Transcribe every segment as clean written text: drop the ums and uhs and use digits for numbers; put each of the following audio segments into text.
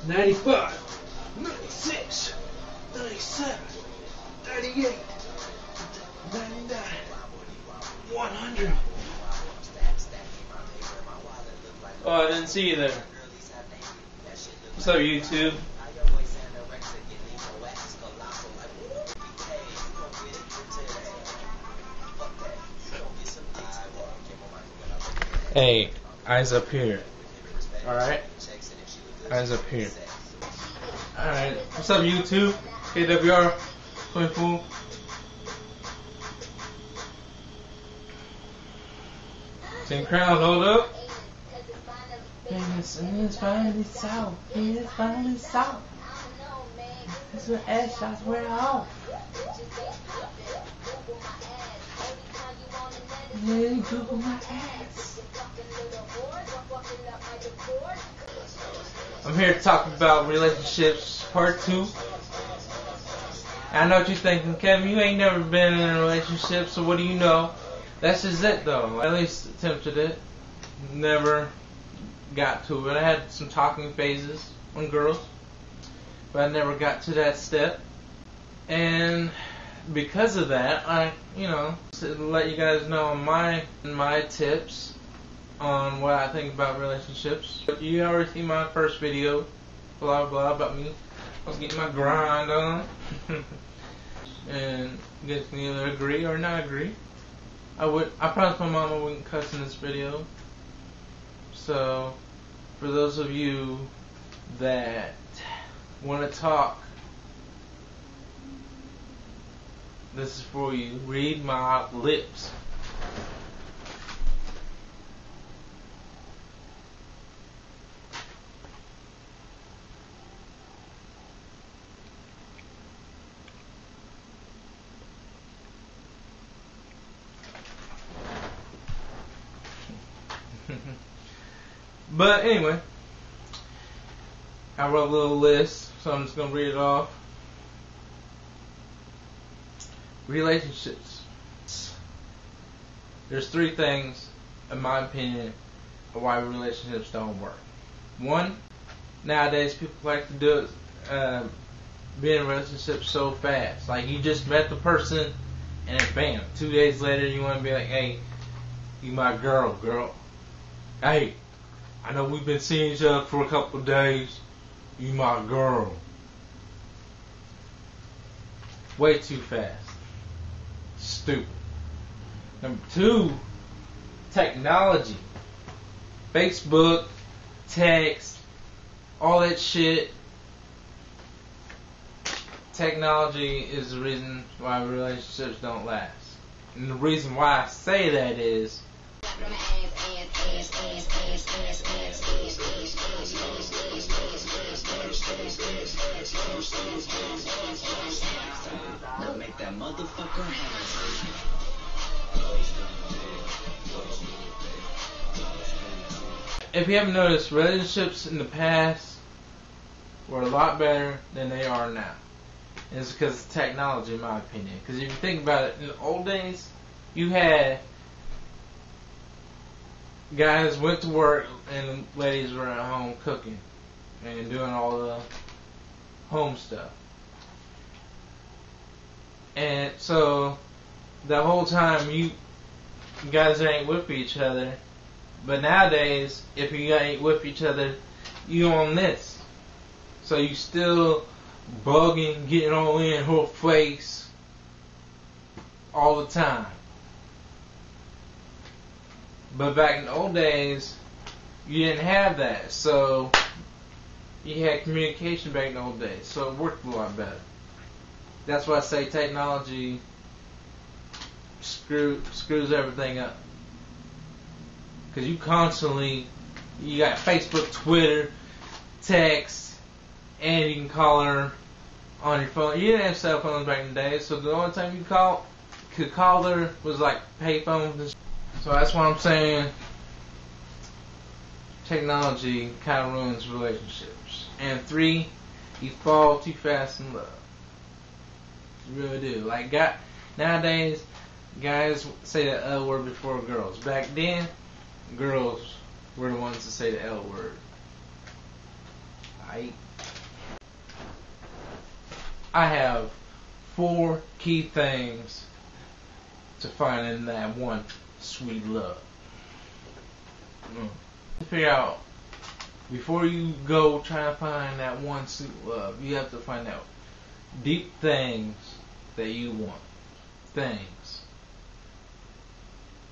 95, 96, 97, 98, 99, 100. Oh, I didn't see you there. What's up, YouTube? Hey, eyes up here. Alright? Eyes up here. Alright, what's up, YouTube? KWR 24. Same crowd, hold up. It's finally south. It's finally south. This is ass shots wear off. Yeah, you Google my ass. I'm here to talk about relationships part 2. I know what you're thinking, Kevin, you ain't never been in a relationship, so what do you know? That's just it though. At least attempted it. Never got to it. I had some talking phases on girls, but I never got to that step. And because of that, I, to let you guys know my tips on what I think about relationships. You already seen my first video, blah blah about me. I was getting my grind on, and you guys can either agree or not agree. I promised my mom I wouldn't cuss in this video. So, for those of you that want to talk, this is for you. Read my lips. But anyway, I wrote a little list, so I'm just going to read it off. Relationships. There's 3 things, in my opinion, of why relationships don't work. 1, nowadays people like to do it, be in relationships so fast. Like you just met the person, and bam, 2 days later you want to be like, hey, you my girl. Hey, I know we've been seeing each other for a couple of days. You my girl. Way too fast. Stupid. Number 2, technology. Facebook, text, all that shit. Technology is the reason why relationships don't last. And the reason why I say that is make that motherfucker if you haven't noticed, relationships in the past were a lot better than they are now. And it's because of technology, in my opinion. Because if you think about it, in the old days, you had guys went to work and ladies were at home cooking and doing all the home stuff. And so the whole time you guys ain't with each other. But nowadays, if you ain't with each other, you on this. So you still bugging, getting all in her face all the time. But back in the old days, you didn't have that. So you had communication back in the old days. So it worked a lot better. That's why I say technology screws everything up. Because you got Facebook, Twitter, text, and you can call her on your phone. You didn't have cell phones back in the day, so the only time you could call her was like pay phones. So that's why I'm saying technology kind of ruins relationships. And 3, you fall too fast in love. You really do. Like nowadays, guys say the L word before girls. Back then, girls were the ones to say the L word. Aight. I have 4 key things to find in that one sweet love. Figure out, before you go try to find that one sweet love, you have to find out deep things that you want. Things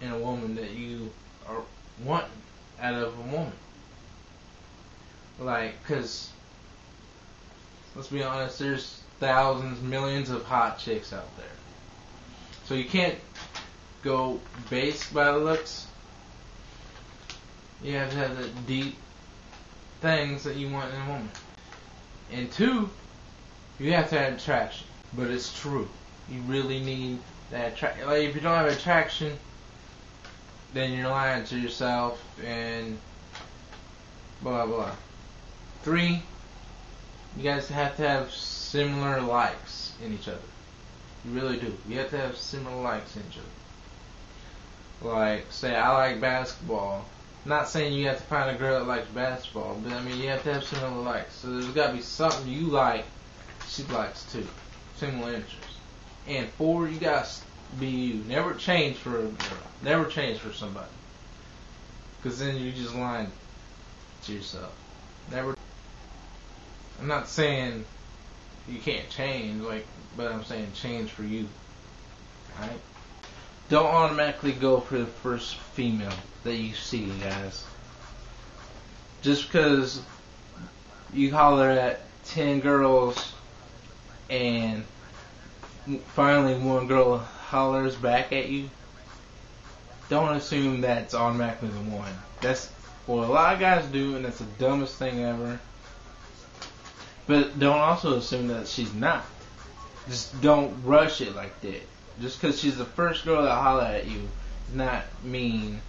in a woman that you are wanting out of a woman. Like, cause let's be honest, there's thousands, millions of hot chicks out there. So you can't go base by the looks. You have to have the deep things that you want in a woman. And 2, you have to have attraction. But it's true. You really need that attraction. Like, if you don't have attraction, then you're lying to yourself and blah blah. 3, you guys have to have similar likes in each other. You really do. You have to have similar likes in each other. Like, say I like basketball. Not saying you have to find a girl that likes basketball, but I mean you have to have similar likes. So there's got to be something you like, she likes too. Similar interests. And 4, you got to be you. Never change for a girl. Never change for somebody. Because then you're just lying to yourself. Never. I'm not saying you can't change, but I'm saying change for you. Alright? Don't automatically go for the first female that you see, guys. Just because you holler at 10 girls and finally one girl hollers back at you, don't assume that's automatically the one. That's what a lot of guys do, and that's the dumbest thing ever. But don't also assume that she's not. Just don't rush it like that. Just because she's the first girl that holler at you does not mean,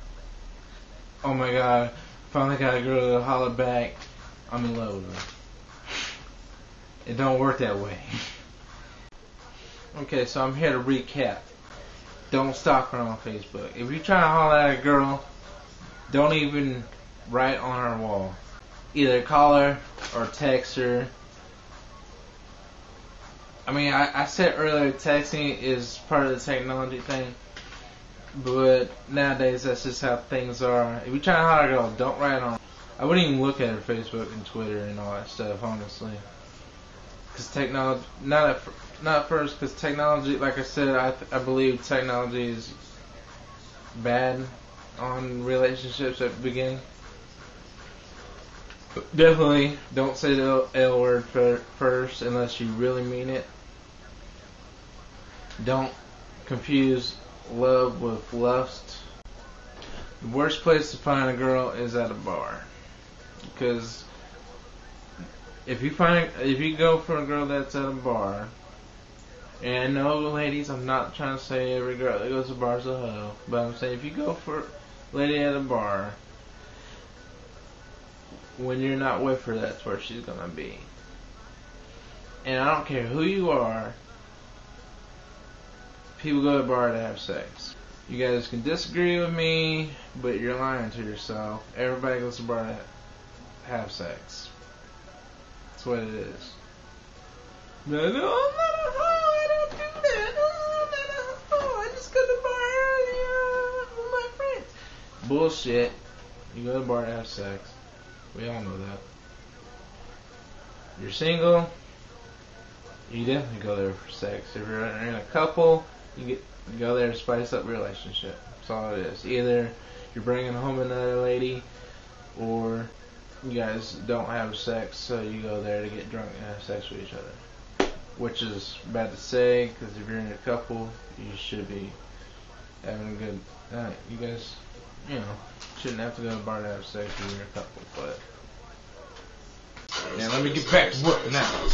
oh my god, finally got a girl to holler back, I'm in love with her. It don't work that way. Okay, so I'm here to recap. Don't stalk her on Facebook. If you're trying to holler at a girl, don't even write on her wall. Either call her or text her. I mean, I said earlier texting is part of the technology thing, but nowadays that's just how things are. If you're trying to holler at a girl, don't write on. I wouldn't even look at her Facebook and Twitter and all that stuff, honestly. Because technology, not at first, because technology, like I said, I believe technology is bad on relationships at the beginning. But definitely don't say the L word first unless you really mean it. Don't confuse love with lust. The worst place to find a girl is at a bar. Because if you go for a girl that's at a bar, and no, ladies, I'm not trying to say every girl that goes to bars is a hoe, but I'm saying if you go for a lady at a bar, when you're not with her, that's where she's gonna be. And I don't care who you are, people go to a bar to have sex. You guys can disagree with me, but you're lying to yourself. Everybody goes to a bar to have sex. That's what it is. No, I'm not a hoe. I don't do that. No, I'm not a hoe. I just go to the bar with my friends. Bullshit. You go to the bar to have sex. We all know that. You're single, you definitely go there for sex. If you're in a couple, you go there to spice up your relationship. That's all it is. Either you're bringing home another lady, or you guys don't have sex, so you go there to get drunk and have sex with each other. Which is bad to say, because if you're in a couple, you should be having a good night. You guys, shouldn't have to go to a bar to have sex if you're in a couple, but now let me get back to work now.